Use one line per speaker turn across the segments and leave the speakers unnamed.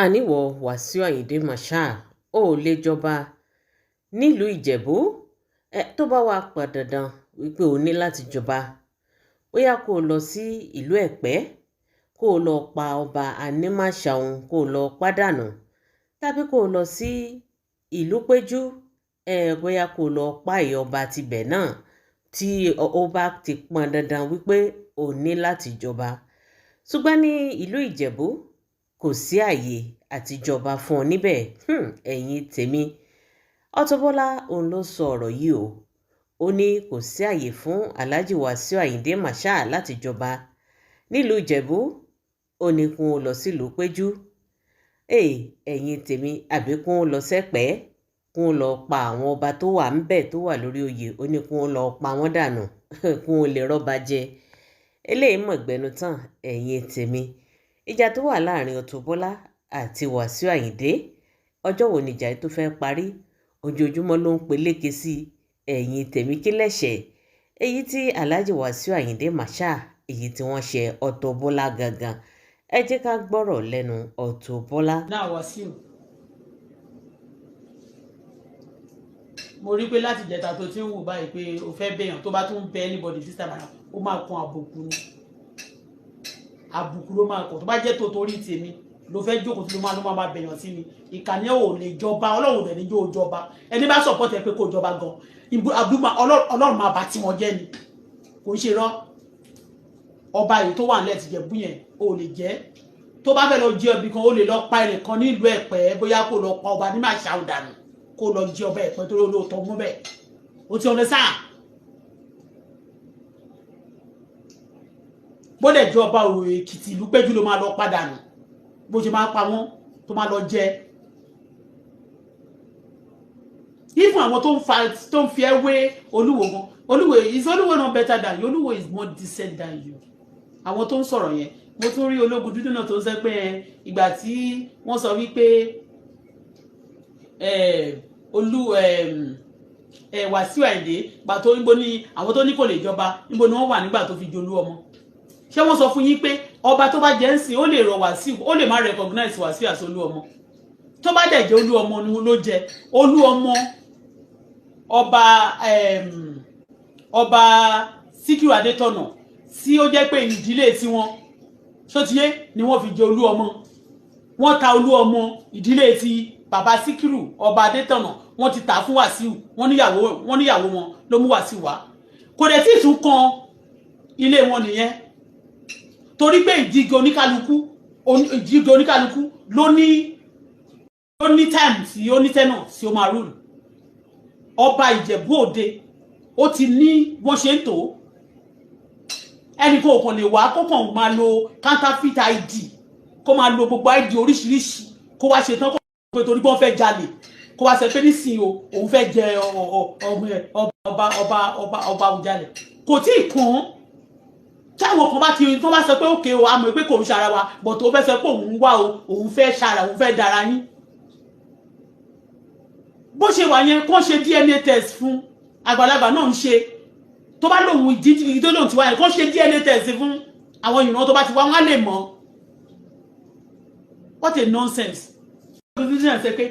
àníwọ̀ Wàsíù Àyìndé Marshal ò lè jọba nílùú Ìjẹ̀bú tó bá wàá pọn dandan wípé o ní láti jọba bóyá kó o lọ sí ìlú Ẹ̀pẹ́ kó o lọ pa ọba Animashaun kó o lọ pàdánù tàbí kó o lọ sí ìlú Péjú bóyá kó o lọ pa ìyá ọba tibẹ̀ náà tí ó bá ti pọn dandan wípé o ní láti jọba. Ṣùgbọ́n ní ìlú Ìjẹ̀bú kò sí àyè àti jọba fún ọ níbẹ̀. Ẹ̀yin tèmi, Auto Bola òun ló sọ ọ̀rọ̀ yìí o. Ó ní kò sí àyè fún Alhaji Wàsíù Àyìndé Marshal láti jọba nílùú Ìjẹ̀bú. Ó ní kún ó lọ sílùú Péjú. Ẹ̀yin tèmi, àbí kún ó lọ sẹ́pẹ́ kún ó lọ pa àwọn ọba tó wà ńbẹ̀ tó wà lórí oyè. Ó ní kún ó lọ pa wọ́n dànù kún ó lè rọ́ba jẹ. Eléyìí mọ̀ gbẹnu tán. Ẹ̀yin tèmi, ìjà tó wà láàrin Auto Bola àti Wàsíù Àyìndé, ọjọ́ wo nìjà tó fẹ́ parí? Ojoojúmọ́ ló ń peléke sí. Ẹ̀yin tèmi, kí lẹ̀ṣẹ̀ èyí tí Alhaji Wàsíù Àyìndé Marshal èyí tí wọ́n ṣe Auto Bola gangan? Ẹ jẹ́ ká gbọ́rọ̀ lẹ́nu Auto Bola.
Náà Wàsíù, mo rí pé láti ìjẹta tó ti ń wù báyìí pé o fẹ́ bẹ̀yàn tó bá tún bẹ anybody this time around ó máa kan àbùkù ni àbùkù ló máa kàn. Tó bá jẹ́ tó torí tèmi ló fẹ́ jókòó tí ló máa bẹ̀yàn sí mi. Ìkànnì ò lè jọba, ọlọ́run dẹ̀ ní jó jọba. Ẹni bá support ẹ pé kó jọba gan ọlọ́run máa bá tí wọn jẹ́ ni. Kò ń ṣe rọ́. Ọba yìí tó wà nílẹ̀ ti Jẹ̀bú yẹn ò lè jẹ́. Tó bá fẹ́ lọ jẹ ọbì kan ó lè lọ pa ẹnìkan nílùú Ẹ̀pẹ́ bóyá kó lọ pa ọba ní Marshal dànù kó lọ jẹ ọba Ẹ̀pẹ́ tó lóòótọ́ mú bẹ́ẹ̀. Ó ti ọ̀nẹ́ sáà. Bó dẹ̀ jẹ́ ọba Òwò Èkìtì ìlú Péjú ló máa lọ padà nù bó ṣe máa pa wọ́n tó máa lọ jẹ. Even àwọn tó ń fi ẹ́ wé Olúwo gan. Olúwo not better than you. Olúwo is more decent than you. Àwọn tó ń sọ̀rọ̀ yẹn. Mo tún rí ológun dúdú náà tó ń sẹ́ pé ìgbà tí wọ́n sọ wípé Wàsíù Àyìndé gbà tó níbo ni àwọn tó ní kò lè jọba níbo ni wọ́n wà nígbà tó fi jolú ọmọ. Ṣé wọ́n sọ fún yín pé ọba tó bá jẹ́ ń sìn ó lè rọ Wàsíù ó lè má recognize Wàsíù as olú ọmọ? Tó bá dẹ̀ jẹ́ olú ọmọ ni ló jẹ́ olú ọmọ ọba Síkírù Adétọ̀nà tí ó jẹ́ pé ìdílé tiwọn ṣótiyé ni wọ́n fi jẹ olú ọmọ. Wọ́n ta olú ọmọ ìdílé ti bàbá Síkírù ọba Adétọ̀nà wọ́n ti tà fún Wàsíù. Wọ́n níyàwó wọn ló mú Wàsíù wá. Kò dẹ̀ tí ì tún kan ilé wọn nìyẹn. Torí pé ìdíje oníkálukú ló ní time tí ó ní tẹ́nà tí ó máa rúlù. Ọba Ìjẹ̀bú Òde ó ti ní wọ́n ṣe ń tò. Ẹnì kan ò kàn lè wá kó kàn máa lo counterfeit ID kó máa lo gbogbo ID oríṣiríṣi kó wá ṣe tán kó pé torí pé wọ́n fẹ́ jalè kó wá ṣe pé nísìnyí òun fẹ́ jẹ ọba òjàlẹ̀. Kò tí ì kàn táwọn kan bá ti tó bá sọ pé òkè o àmọ́ pé kò ń ṣara wa but tó fẹ́ sọ pé òun wá o òun fẹ́ ṣara òun fẹ́ dára yín. Bó ṣe wà yẹn kó ṣe DNA test fún àgbàlagbà náà ń ṣe. Tó bá lòun ìdí tó lòun ti wá yẹn kó ṣe DNA test fún àwọn ìran tó bá ti wá wọn á lè mọ̀. What a nonsense. Confusion ṣe pé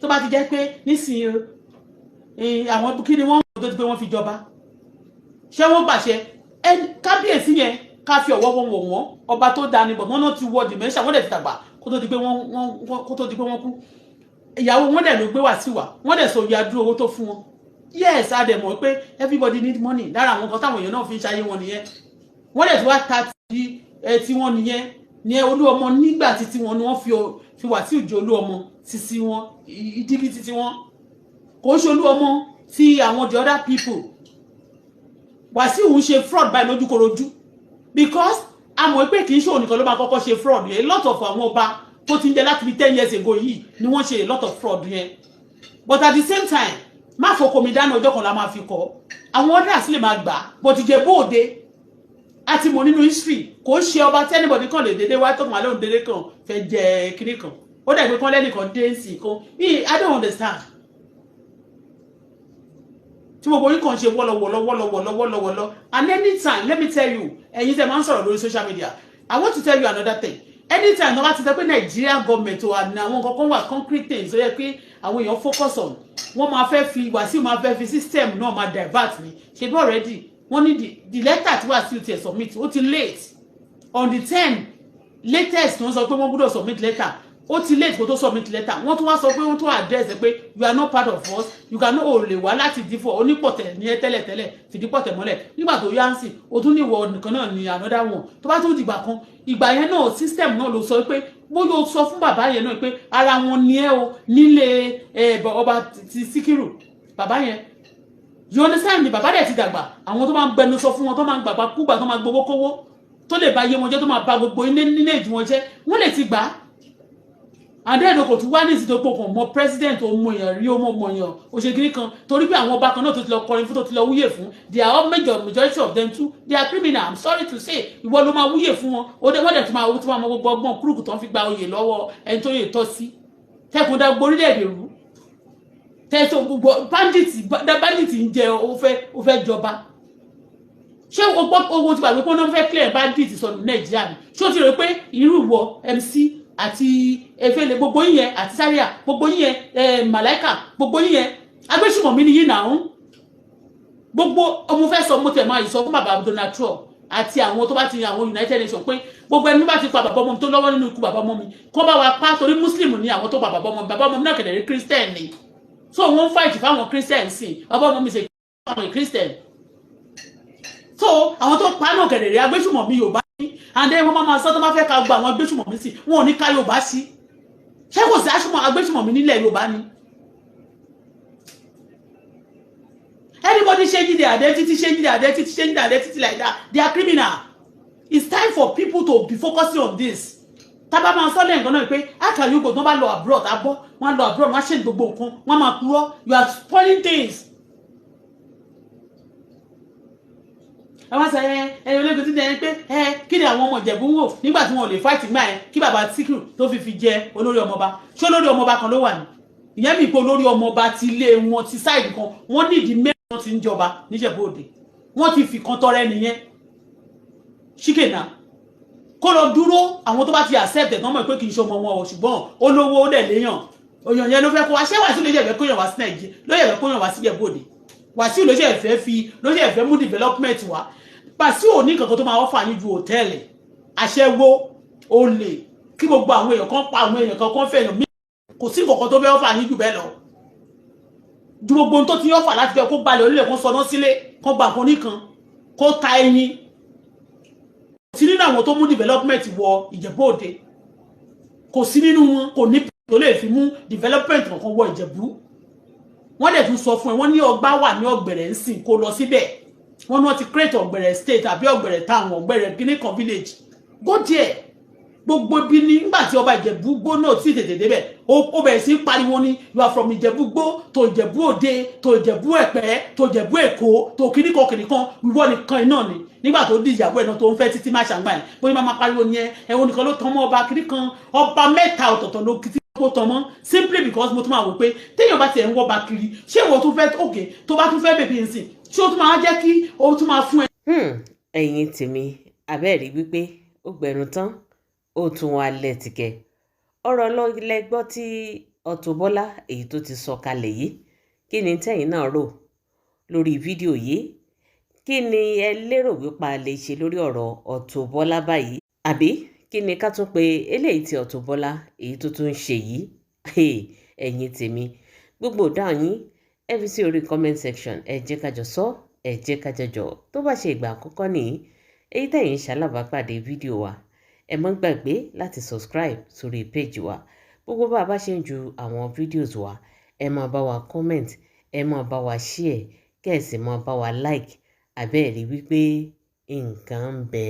tó bá ti jẹ́ pé nísìnyí àwọn kí ni wọ́n mọ̀ tó ti pé wọ́n fi jọba. Ṣé wọ́n gbàṣẹ kábíyèsí yẹn ká fi ọwọ́ wọn wò wọ́n ọba tó dání bọ̀ wọ́n náà ti wọ dementia wọ́n dẹ̀ ti tàgbà kó tó di pé wọ́n kú. Ìyàwó wọn dẹ̀ ló gbé Wàsíù wá wọ́n dẹ̀ sọ ìyá dúró owó tó fún wọn. Yes, a dẹ̀ mọ̀ pé everybody need money. Lára àwọn kan táwọn èèyàn náà fi ń ṣayé wọn nìyẹn. Wọ́n dẹ̀ ti wá ta ti wọn nìyẹn ní olú ọmọ nígbà títí wọn ni wọ́n fi Wàsíù jẹ olú ọmọ títí wọn ìdílé títí wọn. Kò ń ṣe olú ọmọ ti àwọn the other people. Wàsíù ń ṣe fraud báyìí lójúkorojú because a mọ̀ pé kì í ṣe òun nìkan ló máa kọ́kọ́ ṣe fraud yẹn. A lot of àwọn ọba tó ti ń jẹ láti bí 10 years ago yìí ni wọ́n ṣe a lot of fraud yẹn. But at the same time má fọkọ mi dáná ọjọ́ kan la máa fi kọ́ àwọn others lè máa gbà but Ìjẹ̀bú Òde àti mọ̀ nínú history kò ṣe ọba tí anybody kan lè dédé wá tó máa lóun dédé kan fẹ́ jẹ kiri kan ó dẹ̀ pé kán lẹ́nìkan dé sí kan I don't understand. Tí gbogbo yín kàn ṣe wọ́lọ́wọ́lọ́ and anytime let me tell you ẹ̀yin tẹ́ máa ń sọ̀rọ̀ lórí social media I want to tell you another thing. anytime wọ́n bá ti sọ pé Nigerian government ò àná àwọn nǹkan kan wà concrete things ó yẹ pé àwọn èèyàn focus on wọ́n máa fẹ́ fi Wàsíù máa fẹ́ fi system náà máa divert ni ṣe bí already wọ́n ní the letter tí Wàsíù ti submit ó ti late on the 10 latest wọ́n sọ pé wọ́n gbọ́dọ̀ submit letter ó ti late kó tó submit letter wọ́n tún wá sọ pé wọ́n tún address ẹ pé you are not part of us you cannot ò lè wá láti dífọ̀ onípọ̀tẹ̀ ní ẹ tẹ́lẹ̀tẹ́lẹ̀ fìdí pọ̀tẹ̀ mọ́lẹ̀ nígbà tó yá ń sìn ó tún ní ìwọ nìkan náà ní another one tó bá tún dìgbà kan ìgbà yẹn náà system náà ló sọ pé bóyá ó sọ fún bàbá yẹn náà pé ara wọn ni ẹ o nílé ọba ti Síkírù bàbá yẹn you understand ni bàbá dẹ̀ ti dàgbà àwọn tó máa ń gbẹnu sọ fún wọn tó máa ń gbàgbà kúgbà tó máa gbowó kówó tó lè ba iye wọn jẹ́ tó máa ba gbogbo nílé ìdí wọn jẹ́ wọ́n lè ti gbà á àdéhùn kò tún wá ní ìsìn tó pọ̀ kàn mọ́ president ọmọ èèyàn rí ọmọ èèyàn òṣèkiri kan torí pé àwọn ọba kan náà tó ti lọ kọrin fún tó ti lọ wúyè fún they are all majority of them too they are criminal I'm sorry to say ìwọ ló máa wúyè fún wọn ó dé wọ́n dẹ̀ tún máa tún máa mọ gbogbo ọgbọ́n kúrúkù tó ń fi gba oyè lọ́wọ́ ẹni tó yè tọ́ sí tẹkùn dá gborílẹ̀-èdè rú tẹ̀sán gbogbo bandit ń jẹ ó fẹ́ jọba ṣé owó ti gbàgbé pé wọ́n fẹ́ clear bandit sọnù Nàìjíríà ni ṣé o ti rò pé irú ìwọ MC àti efele gbogbo yín àti Zaria gbogbo yín Malaika gbogbo yín agbésùmọ̀mí ni yín náà gbogbo ọmọ fẹ́ sọ mo tẹ̀ máa ìsọ fún bàbá Donald Trump àti àwọn tó bá ti àwọn United Nations pé gbogbo ẹni bá ti pa bàbá ọmọ mi tó lọ́wọ́ nínú ikú bàbá ọmọ mi kó bá wa pa torí Muslim ni àwọn tó pa bàbá ọmọ mi náà kẹ̀lẹ́ rí Christian ni so wọ́n fight fáwọn Christian sí bàbá ọmọ mi ṣe àwọn Christian so àwọn tó pa náà kẹ̀lẹ́ rí agbésùmọ̀mí Yorùbá and then wọ́n máa sọ tó máa fẹ́ ká gba àwọn agbésùmọ̀mí sí wọn ò ní ká Yorùbá sí ṣé kò sí agbésùmọ̀mí nílẹ̀ Yorùbá ni anybody changing their identity like that they are criminal it's time for people to be focusing on this tábà máa sọ lẹ́yìn gan-an pé how you go tó bá lọ abroad abọ́ wọ́n lọ abroad wọ́n ṣe gbogbo nǹkan wọ́n máa purọ́ you are spoiling things. àwọn sọ ológun ti dẹni pé kí ni àwọn ọmọ Ìjẹ̀bú wò nígbà tí wọn ò lè fight gbà yẹn kí bàbá Síkírù tó fi jẹ olórí ọmọọba ṣé olórí ọmọọba kan ló wà ní ìyẹn mi pé olórí ọmọọba ti ilé wọn ti side kan wọn nídìí mẹ́rin wọn ti ń jọba níjẹ̀bú Òde wọn ti fi kan tọrẹ nìyẹn ṣíkèna kó lọ dúró àwọn tó bá ti accept ẹ̀ tán mọ̀ pé kì í ṣe ọmọ wọn o ṣùgbọ́n olówó ó dẹ̀ léyàn òyàn yẹn ló fẹ́ kó wá ṣé Wàsíù ló yẹ̀ fẹ́ kóyàn wá sí Nàìjíríà ló yẹ̀ fẹ́ kóyàn wá sí Ìjẹ̀bú Òde Wàsíù ló ṣe fẹ́ mú development wá Wàsíù ò ní kankan tó máa offer yín ju hòtẹ́ẹ̀lì aṣẹ́wó olè kí gbogbo àwọn èèyàn kan pa àwọn èèyàn kan fẹ̀yàn mí kò sí kankan tó fẹ́ offer yín jù bẹ́ẹ̀ lọ ju gbogbo ohun tó ti offer láti fẹ́ kó gbalẹ̀ orílẹ̀ kan sọná sílé kan gbà kan nìkan kó ta ẹyin kò sí nínú àwọn tó mú development wọ Ìjẹ̀bú Òde kò sí nínú wọn kò ní tó lè fi mú development kankan wọ Ìjẹ̀bú wọ́n dẹ̀ tún sọ fún ẹ wọ́n ní ọgbà wà ní Ọ̀gbẹ̀rẹ̀ ń sìn kó lọ síbẹ̀ wọ́n ní wọ́n ti create Ọ̀gbẹ̀rẹ̀ state àbí Ọ̀gbẹ̀rẹ̀ town Ọ̀gbẹ̀rẹ̀ guinea kan village go there gbogbo bí ní nígbà tí ọba Ìjẹ̀bú Gbó náà sì tètè débẹ̀ ó bẹ̀rẹ̀ sí pariwo ní you are from Ìjẹ̀bú Gbó to Ìjẹ̀bú Òde to Ìjẹ̀bú Ẹ̀pẹ́ to Ìjẹ̀bú Èkó to kìnnìkan wíwọ́ nìkan iná ni nígbà tó di ìyàwó ẹ̀ náà tó ń fẹ́ títí má ṣàǹgbà ẹ̀ bóyá máa pariwo ní ẹ̀wọ̀n nìkan ló tán mọ́ ọba kìnnìkan ọba mẹ́ta ọ̀tọ̀ọ̀tọ̀ ló kìtì kó tán mọ́ simply because mo tún máa wò pé téèyàn bá tiẹ̀ ń wọ́ ba kiri ṣé ìwọ tún fẹ́ òkè tó bá tún fẹ́ bèbí nsìn ṣé ó tún máa jẹ́ kí ó tún máa fún ẹ.
ẹ̀yin tèmi abẹ́ẹ̀rí wípé ó gbẹ̀rún tán ó tún wá lẹ́tìkẹ́ ọ̀rọ̀ lẹ́gbọ́ tí Auto Bola èyí tó ti sọ kalẹ̀ yìí kí ni tẹ́yìn náà rò lórí fídíò yìí kí ni ẹ lérò wípa lè ṣe lórí ọ̀rọ̀ Auto Bola báyìí àbí kí ni ká tún pé eléyìí tí Auto Bola èyí tó tún ń ṣe yìí ẹ̀yin tèmi gbogbo dáhùn yín ẹ fi sí orí comment section ẹ jẹ́ ká jọ sọ ẹ jẹ́ ká jọjọ tó bá ṣe ìgbà àkọ́kọ́ nìyí èyí tẹ̀yin ṣalábàápàdé fídíò wa ẹ má gbàgbé láti subscribe sórí page wa gbogbo bá a bá ṣe ń ju àwọn videos wa ẹ máa bá wa comment ẹ máa bá wa share kẹ́ ẹ sì máa bá wa like àbẹ́ẹ̀rí wípé nǹkan ń bẹ.